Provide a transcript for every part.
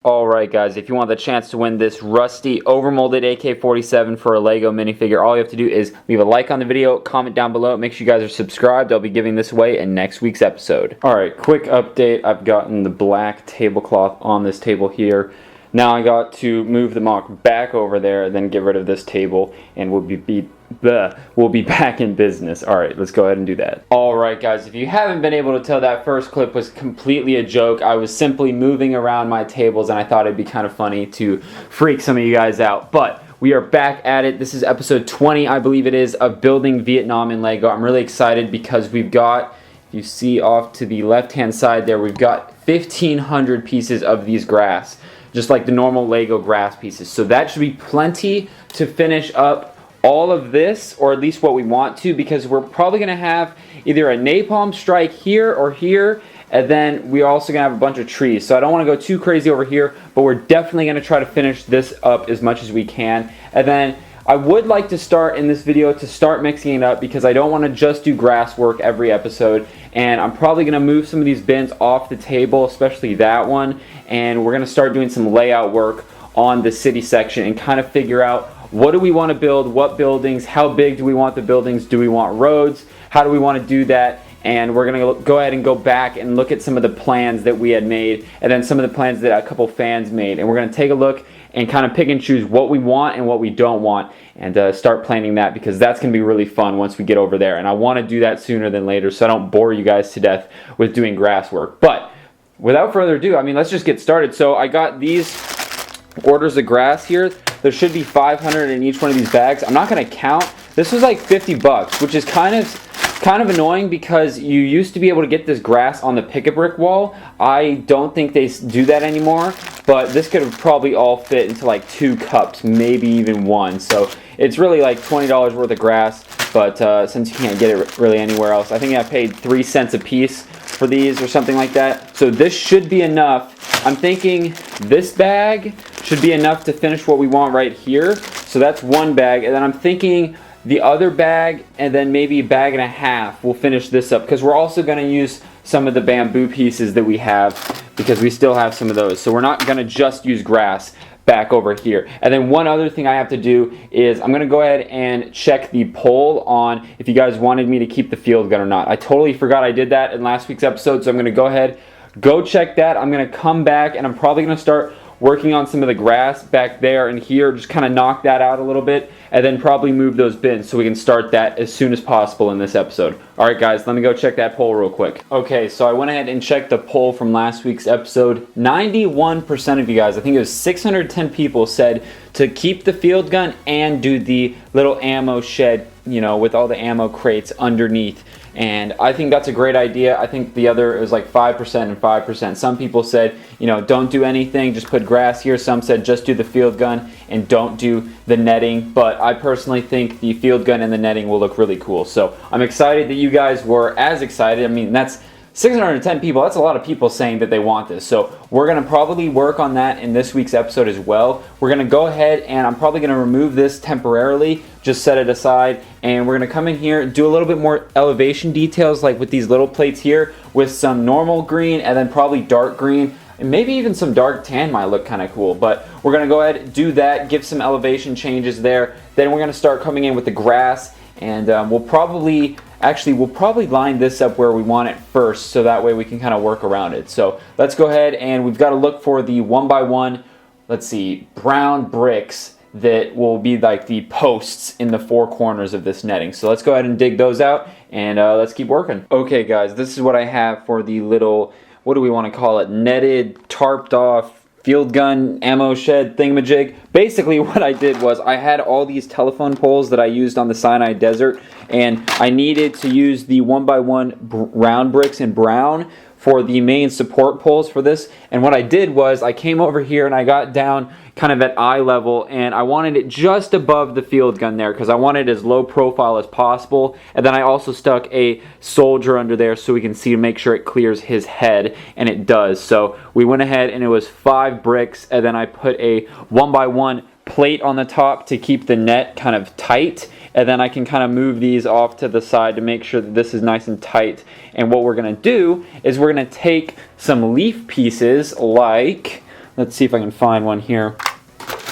Alright guys, if you want the chance to win this rusty overmolded AK-47 for a Lego minifigure, all you have to do is leave a like on the video, comment down below, make sure you guys are subscribed. I'll be giving this away in next week's episode. Alright, quick update. I've gotten the black tablecloth on this table here. Now I got to move the mock back over there, then get rid of this table, and we'll be back in business. Alright, let's go ahead and do that. Alright guys, if you haven't been able to tell, that first clip was completely a joke. I was simply moving around my tables, and I thought it'd be kind of funny to freak some of you guys out. But we are back at it. This is episode 20, I believe it is, of building Vietnam in Lego. I'm really excited because we've got, if you see off to the left-hand side there, we've got 1,500 pieces of these grass, just like the normal Lego grass pieces. So that should be plenty to finish up all of this, or at least what we want to, because we're probably going to have either a napalm strike here or here, and then we're also going to have a bunch of trees. So I don't want to go too crazy over here, but we're definitely going to try to finish this up as much as we can. And then I would like to start in this video to start mixing it up, because I don't want to just do grass work every episode, and I'm probably going to move some of these bins off the table, especially that one, and we're going to start doing some layout work on the city section and kind of figure out what do we want to build, what buildings, how big do we want the buildings, do we want roads, how do we want to do that. And we're going to go ahead and go back and look at some of the plans that we had made, and then some of the plans that a couple fans made, and we're going to take a look and kind of pick and choose what we want and what we don't want, and start planning that, because that's going to be really fun once we get over there. And I want to do that sooner than later, so I don't bore you guys to death with doing grass work. But without further ado, I mean, let's just get started. So I got these orders of grass here. There should be 500 in each one of these bags. I'm not going to count. This was like 50 bucks, which is kind of annoying, because you used to be able to get this grass on the pick-a-brick wall. I don't think they do that anymore, but this could have probably all fit into like 2 cups, maybe even 1. So it's really like $20 worth of grass, but since you can't get it really anywhere else, I think I paid 3 cents a piece for these or something like that. So this should be enough. I'm thinking this bag should be enough to finish what we want right here. So that's 1 bag, and then I'm thinking the other bag, and then maybe a bag and a half will finish this up, because we're also going to use some of the bamboo pieces that we have, because we still have some of those. So we're not going to just use grass back over here. And then one other thing I have to do is I'm going to go ahead and check the poll on if you guys wanted me to keep the field gun or not. I totally forgot I did that in last week's episode, so I'm going to go ahead, go check that. I'm going to come back, and I'm probably going to start working on some of the grass back there and here, just kind of knock that out a little bit, and then probably move those bins so we can start that as soon as possible in this episode. Alright guys, let me go check that poll real quick. Okay, so I went ahead and checked the poll from last week's episode. 91% of you guys, I think it was 610 people, said to keep the field gun and do the little ammo shed, you know, with all the ammo crates underneath. And I think that's a great idea. I think the other, it was like 5% and 5%. Some people said, you know, don't do anything, just put grass here. Some said just do the field gun and don't do the netting. But I personally think the field gun and the netting will look really cool. So I'm excited that you guys were as excited. I mean, that's 610 people. That's a lot of people saying that they want this. So we're going to probably work on that in this week's episode as well. We're going to go ahead, and I'm probably going to remove this temporarily, just set it aside, and we're going to come in here, do a little bit more elevation details, like with these little plates here, with some normal green and then probably dark green, and maybe even some dark tan might look kind of cool. But we're going to go ahead, do that, give some elevation changes there. Then we're going to start coming in with the grass, and we'll probably line this up where we want it first, so that way we can kind of work around it. So let's go ahead, and we've got to look for the 1x1, let's see, brown bricks that will be like the posts in the 4 corners of this netting. So let's go ahead and dig those out, and let's keep working. Okay guys, this is what I have for the little, what do we want to call it, netted, tarped off field gun ammo shed thingamajig. Basically what I did was I had all these telephone poles that I used on the Sinai Desert, and I needed to use the 1x1 round bricks in brown for the main support poles for this. And what I did was I came over here and I got down kind of at eye level, and I wanted it just above the field gun there, because I wanted it as low profile as possible. And then I also stuck a soldier under there so we can see to make sure it clears his head, and it does. So we went ahead, and it was 5 bricks, and then I put a 1x1 plate on the top to keep the net kind of tight, and then I can kind of move these off to the side to make sure that this is nice and tight. And what we're going to do is we're going to take some leaf pieces, like let's see if I can find one here.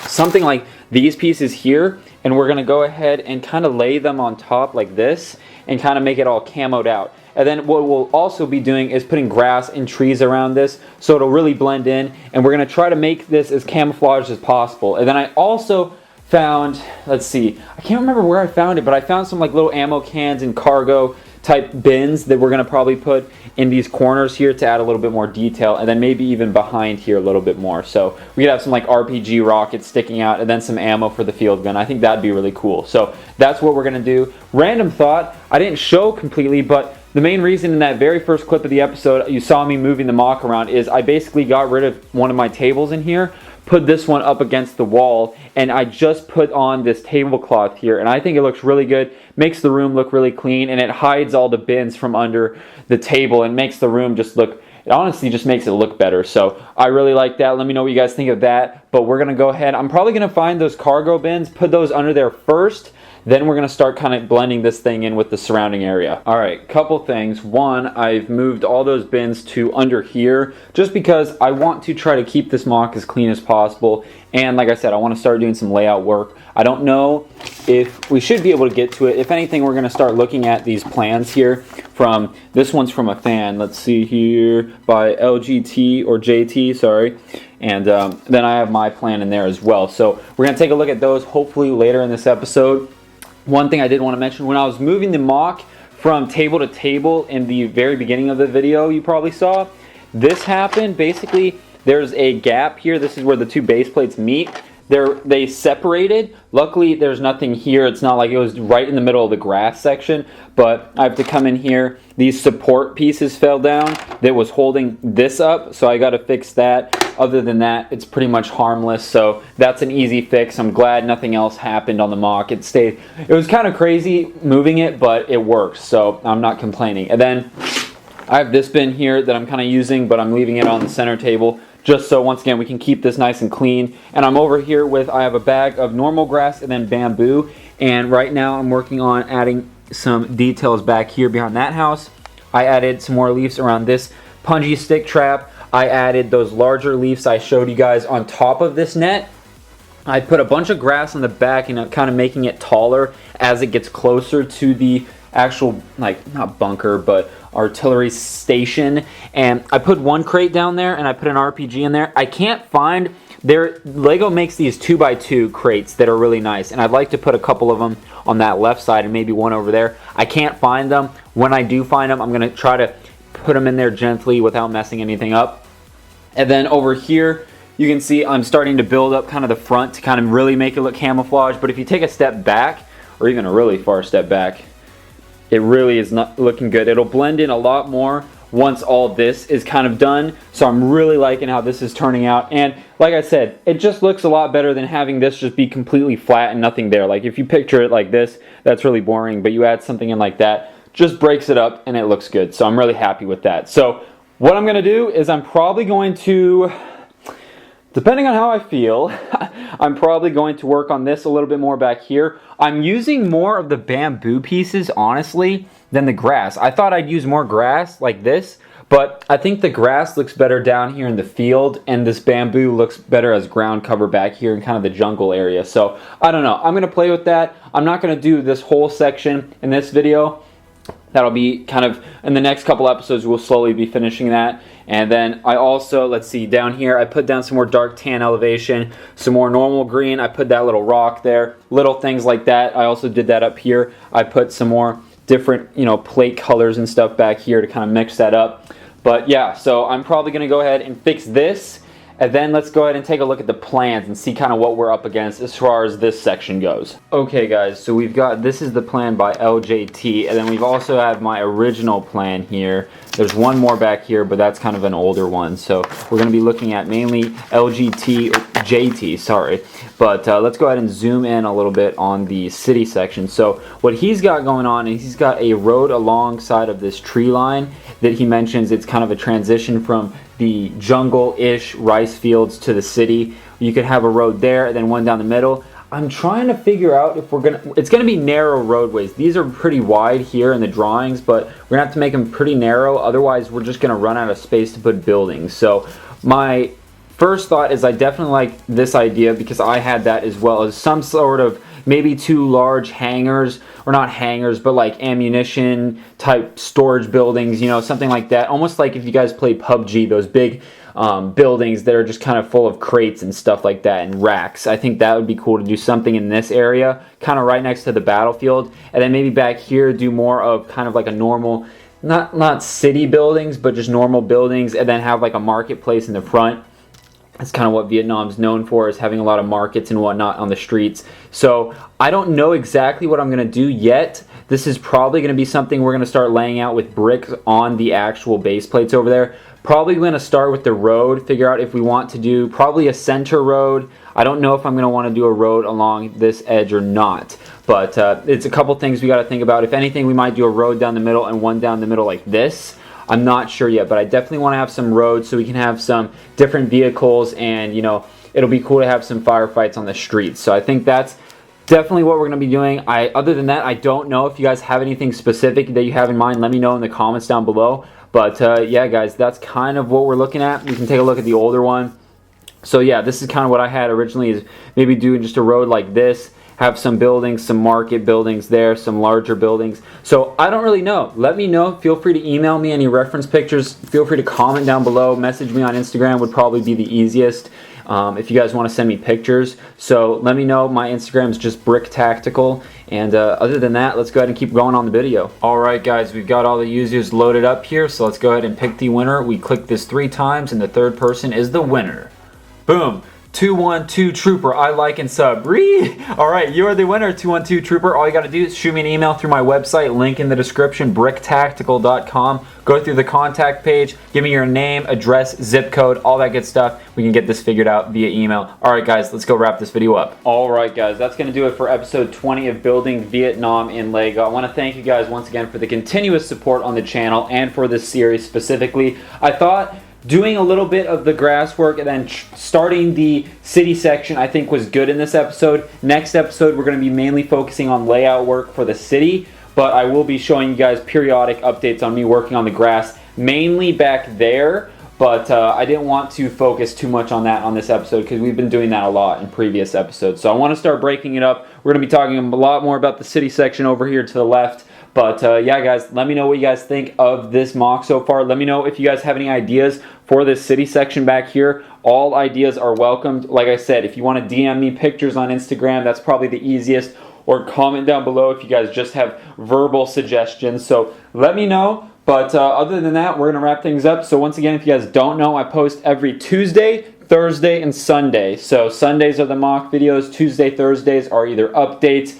Something like these pieces here, and we're gonna go ahead and kind of lay them on top like this and kind of make it all camoed out. And then what we'll also be doing is putting grass and trees around this so it'll really blend in, and we're gonna try to make this as camouflaged as possible. And then I also found, let's see, I can't remember where I found it, but I found some like little ammo cans and cargo type bins that we're gonna probably put in these corners here to add a little bit more detail, and then maybe even behind here a little bit more. So we could have some like RPG rockets sticking out and then some ammo for the field gun. I think that'd be really cool. So that's what we're gonna do. Random thought, I didn't show completely, but the main reason in that very first clip of the episode you saw me moving the mock around is I basically got rid of one of my tables in here, put this one up against the wall, and I just put on this tablecloth here, and I think it looks really good, makes the room look really clean, and it hides all the bins from under the table and makes the room just look, it honestly just makes it look better. So I really like that. Let me know what you guys think of that. But we're gonna go ahead, I'm probably gonna find those cargo bins, put those under there first, then we're gonna start kind of blending this thing in with the surrounding area. All right, couple things. One, I've moved all those bins to under here just because I want to try to keep this mock as clean as possible. And like I said, I want to start doing some layout work. I don't know if we should be able to get to it. If anything, we're gonna start looking at these plans here from, this one's from a fan, let's see here, by LGT or JT, sorry. And then I have my plan in there as well. So we're gonna take a look at those hopefully later in this episode. One thing I did want to mention, when I was moving the mock from table to table in the very beginning of the video you probably saw, this happened. Basically, there's a gap here. This is where the two base plates meet. They separated. Luckily, there's nothing here. It's not like it was right in the middle of the grass section, but I have to come in here. These support pieces fell down that was holding this up, so I got to fix that. Other than that, it's pretty much harmless, so that's an easy fix. I'm glad nothing else happened on the mock. It stayed. It was kind of crazy moving it, but it works, so I'm not complaining. And then I have this bin here that I'm kind of using, but I'm leaving it on the center table just so, once again, we can keep this nice and clean. And I'm over here with, I have a bag of normal grass and then bamboo, and right now I'm working on adding some details back here behind that house. I added some more leaves around this punji stick trap. I added those larger leaves I showed you guys on top of this net. I put a bunch of grass on the back and kind of making it taller as it gets closer to the actual, like, not bunker, but artillery station. And I put one crate down there and I put an RPG in there. I can't find, Lego makes these 2x2 crates that are really nice, and I'd like to put a couple of them on that left side and maybe one over there. I can't find them. When I do find them, I'm going to try to put them in there gently without messing anything up. And then over here, you can see I'm starting to build up kind of the front to kind of really make it look camouflage. But if you take a step back, or even a really far step back, it really is not looking good. It'll blend in a lot more once all this is kind of done. So I'm really liking how this is turning out. And like I said, it just looks a lot better than having this just be completely flat and nothing there. Like if you picture it like this, that's really boring. But you add something in like that, just breaks it up and it looks good. So I'm really happy with that. So what I'm going to do is I'm probably going to, depending on how I feel, I'm probably going to work on this a little bit more back here. I'm using more of the bamboo pieces, honestly, than the grass. I thought I'd use more grass like this, but I think the grass looks better down here in the field, and this bamboo looks better as ground cover back here in kind of the jungle area. So I don't know. I'm going to play with that. I'm not going to do this whole section in this video. That'll be kind of, in the next couple episodes, we'll slowly be finishing that. And then I also, let's see, down here, I put down some more dark tan elevation, some more normal green. I put that little rock there, little things like that. I also did that up here. I put some more different, plate colors and stuff back here to kind of mix that up. But yeah, so I'm probably going to go ahead and fix this. And then let's go ahead and take a look at the plans and see kind of what we're up against as far as this section goes. Okay guys, so we've got, this is the plan by LJT, and then we've also had my original plan here. There's one more back here, but that's kind of an older one. So we're going to be looking at mainly JT, sorry. But let's go ahead and zoom in a little bit on the city section. So what he's got going on is he's got a road alongside of this tree line that he mentions. It's kind of a transition from the jungle-ish rice fields to the city. You could have a road there and then one down the middle. I'm trying to figure out if it's gonna be narrow roadways. These are pretty wide here in the drawings, but we're gonna have to make them pretty narrow. Otherwise, we're just gonna run out of space to put buildings. So my first thought is I definitely like this idea because I had that as well, as some sort of maybe 2 large hangars, or not hangars, but like ammunition type storage buildings, you know, something like that. Almost like if you guys play PUBG, those big buildings that are just kind of full of crates and stuff like that, and racks. I think that would be cool to do something in this area, kind of right next to the battlefield. And then maybe back here do more of kind of like a normal, not city buildings, but just normal buildings, and then have like a marketplace in the front. That's kind of what Vietnam's known for, is having a lot of markets and whatnot on the streets. So I don't know exactly what I'm going to do yet. This is probably going to be something we're going to start laying out with bricks on the actual base plates over there. Probably going to start with the road, figure out if we want to do probably a center road. I don't know if I'm going to want to do a road along this edge or not. But it's a couple things we got to think about. If anything, we might do a road down the middle and one down the middle like this. I'm not sure yet, but I definitely want to have some roads so we can have some different vehicles, and you know, it'll be cool to have some firefights on the streets. So I think that's definitely what we're going to be doing. Other than that, I don't know if you guys have anything specific that you have in mind. Let me know in the comments down below. But yeah, guys, that's kind of what we're looking at. We can take a look at the older one. So yeah, this is kind of what I had originally, is maybe doing just a road like this, have some buildings, some market buildings there, some larger buildings. So I don't really know. Let me know. Feel free to email me any reference pictures. Feel free to comment down below. Message me on Instagram would probably be the easiest if you guys want to send me pictures. So let me know. My Instagram is just BrickTactical. And other than that, let's go ahead and keep going on the video. Alright guys, we've got all the users loaded up here. So let's go ahead and pick the winner. We click this 3 times and the third person is the winner. Boom. 212 Trooper, I like and sub. Alright, you are the winner, 212 Trooper. All you got to do is shoot me an email through my website, link in the description, BrickTactical.com. Go through the contact page, give me your name, address, zip code, all that good stuff. We can get this figured out via email. Alright guys, let's go wrap this video up. Alright guys, that's going to do it for episode 20 of Building Vietnam in Lego. I want to thank you guys once again for the continuous support on the channel and for this series specifically. I thought doing a little bit of the grass work and then starting the city section I think was good in this episode. Next episode we're going to be mainly focusing on layout work for the city, but I will be showing you guys periodic updates on me working on the grass, mainly back there, but I didn't want to focus too much on that on this episode because we've been doing that a lot in previous episodes. So I want to start breaking it up. We're going to be talking a lot more about the city section over here to the left. But yeah guys, let me know what you guys think of this mock so far. Let me know if you guys have any ideas for this city section back here. All ideas are welcomed. Like I said, if you want to DM me pictures on Instagram, that's probably the easiest. Or comment down below if you guys just have verbal suggestions. So let me know. But other than that, we're going to wrap things up. So once again, if you guys don't know, I post every Tuesday, Thursday, and Sunday. So Sundays are the mock videos. Tuesday, Thursdays are either updates,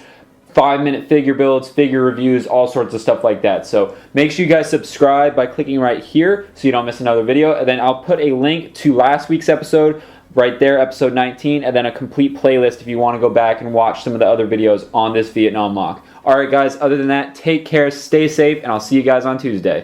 5-minute figure builds, figure reviews, all sorts of stuff like that. So make sure you guys subscribe by clicking right here so you don't miss another video. And then I'll put a link to last week's episode right there, episode 19, and then a complete playlist if you want to go back and watch some of the other videos on this Vietnam mock. Alright guys, other than that, take care, stay safe, and I'll see you guys on Tuesday.